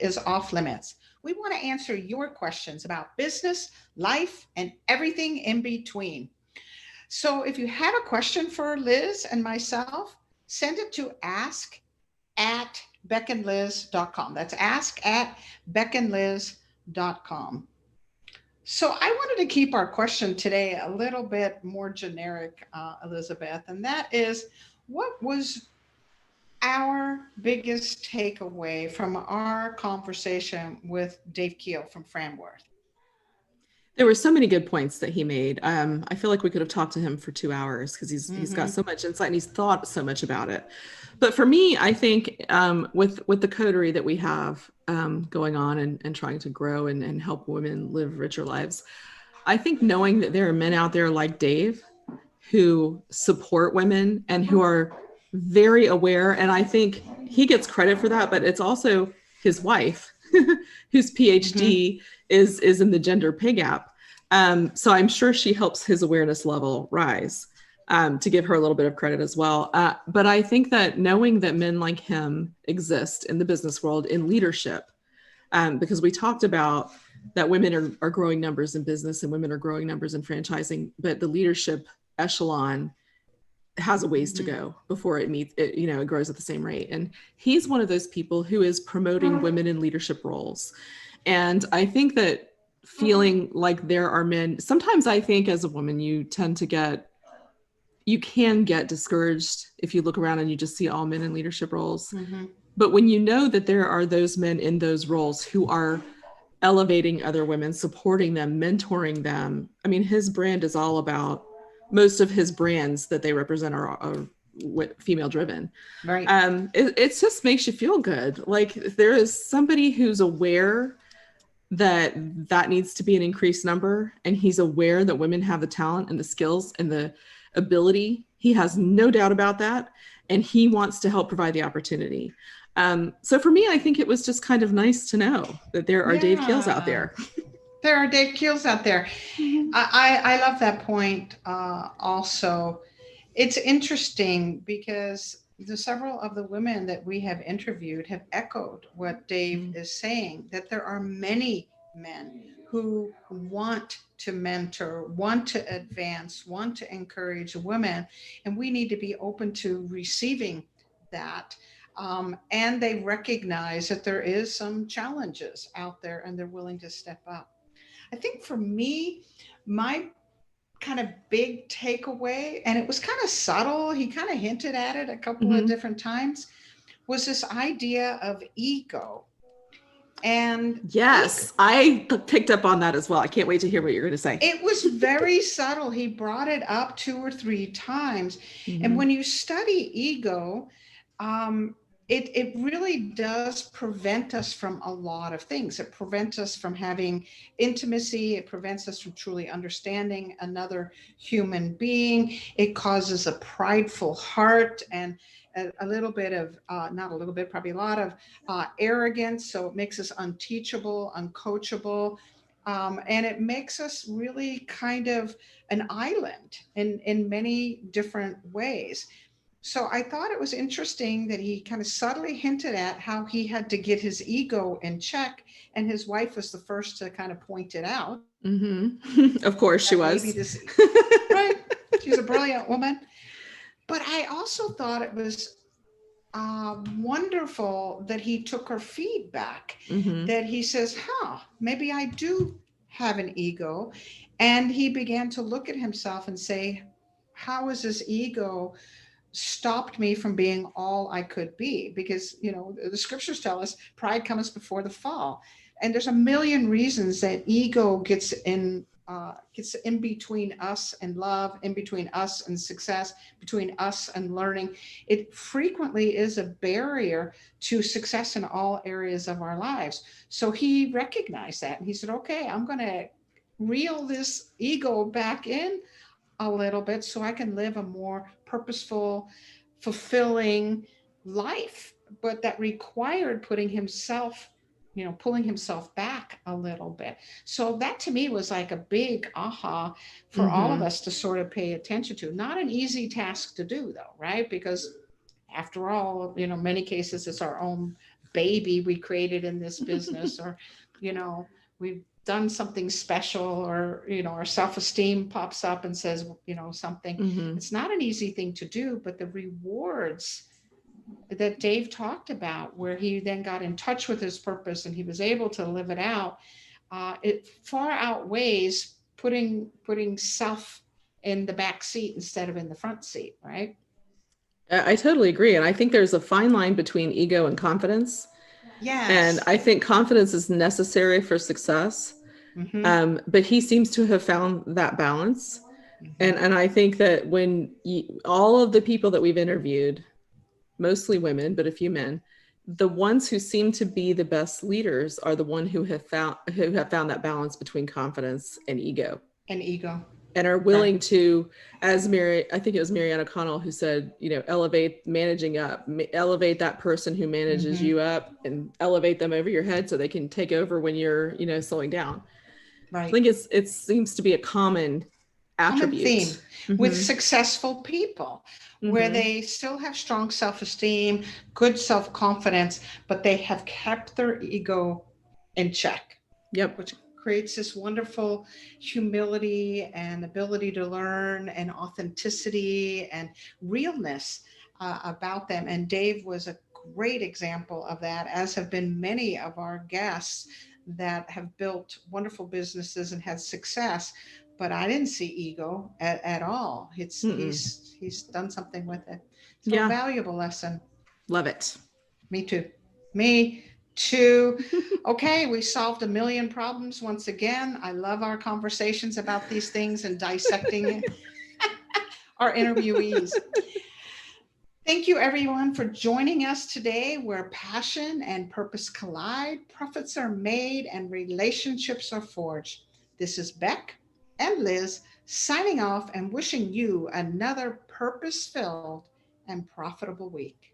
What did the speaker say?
is off limits. We want to answer your questions about business, life, and everything in between. So if you have a question for Liz and myself, send it to ask@beckandliz.com. That's ask@beckandliz.com. So I wanted to keep our question today a little bit more generic, Elizabeth, and that is, what was our biggest takeaway from our conversation with Dave Keil from Framworth? There were so many good points that he made. I feel like we could have talked to him for 2 hours because he's got so much insight and he's thought so much about it. But for me, I think with the coterie that we have going on and trying to grow and help women live richer lives, I think knowing that there are men out there like Dave who support women and who are very aware, and I think he gets credit for that, but it's also his wife whose PhD is in the gender pay gap. So I'm sure she helps his awareness level rise, to give her a little bit of credit as well. But I think that knowing that men like him exist in the business world in leadership, because we talked about that women are growing numbers in business and women are growing numbers in franchising, but the leadership echelon has a ways to go before it meets it, it grows at the same rate. And he's one of those people who is promoting women in leadership roles. And I think that feeling like there are men, sometimes I think as a woman, you can get discouraged if you look around and you just see all men in leadership roles. But when you know that there are those men in those roles who are elevating other women, supporting them, mentoring them. I mean, his brand is all about, most of his brands that they represent are female driven. Right. It just makes you feel good. Like there is somebody who's aware that needs to be an increased number. And he's aware that women have the talent and the skills and the ability. He has no doubt about that. And he wants to help provide the opportunity. So for me, I think it was just kind of nice to know that there are Dave Keils out there. There are Dave Keils out there. I love that point. Also, it's interesting because several of the women that we have interviewed have echoed what Dave is saying, that there are many men who want to mentor, want to advance, want to encourage women, and we need to be open to receiving that. And they recognize that there is some challenges out there and they're willing to step up. I think for me, my kind of big takeaway, and it was kind of subtle, he kind of hinted at it a couple of different times, was this idea of ego. And yes, I picked up on that as well. I can't wait to hear what you're going to say. It was very subtle. He brought it up 2 or 3 times. And when you study ego, it really does prevent us from a lot of things. It prevents us from having intimacy. It prevents us from truly understanding another human being. It causes a prideful heart and a little bit of, not a little bit, probably a lot of arrogance. So it makes us unteachable, uncoachable. And it makes us really kind of an island in many different ways. So I thought it was interesting that he kind of subtly hinted at how he had to get his ego in check, and his wife was the first to kind of point it out. Of course she was. Right. She's a brilliant woman. But I also thought it was wonderful that he took her feedback, that he says, maybe I do have an ego. And he began to look at himself and say, how is this ego stopped me from being all I could be? Because, the scriptures tell us pride comes before the fall. And there's a million reasons that ego gets in between us and love, in between us and success, between us and learning. It frequently is a barrier to success in all areas of our lives. So he recognized that and he said, okay, I'm going to reel this ego back in a little bit so I can live a more purposeful, fulfilling life. But that required pulling himself back a little bit. So that to me was like a big aha for all of us to sort of pay attention to. Not an easy task to do though, right? Because after all, many cases it's our own baby we created in this business, or, you know, we've done something special, or, you know, our self-esteem pops up and says, you know, something. Mm-hmm. It's not an easy thing to do, but the rewards that Dave talked about, where he then got in touch with his purpose and he was able to live it out, it far outweighs putting self in the back seat instead of in the front seat, right? I totally agree. And I think there's a fine line between ego and confidence. And Yes. I think confidence is necessary for success. Mm-hmm. But he seems to have found that balance. Mm-hmm. And I think that when all of the people that we've interviewed, mostly women, but a few men, the ones who seem to be the best leaders are the one who have found that balance between confidence and ego. And ego. And are willing to, as I think it was Marianne O'Connell who said, you know, elevate managing up, elevate that person who manages Mm-hmm. you up and elevate them over your head so they can take over when you're, you know, slowing down. Right. I think it seems to be a common attribute. Theme mm-hmm. with successful people, where Mm-hmm. they still have strong self-esteem, good self-confidence, but they have kept their ego in check. Yep. Which creates this wonderful humility and ability to learn and authenticity and realness about them. And Dave was a great example of that, as have been many of our guests that have built wonderful businesses and had success. But I didn't see ego at all. He's done something with it. So Yeah. a valuable lesson. Love it. Me too. Me too. Okay, we solved a million problems once again. I love our conversations about these things and dissecting our interviewees. Thank you, everyone, for joining us today, where passion and purpose collide, profits are made, and relationships are forged. This is Beck and Liz signing off and wishing you another purpose-filled and profitable week.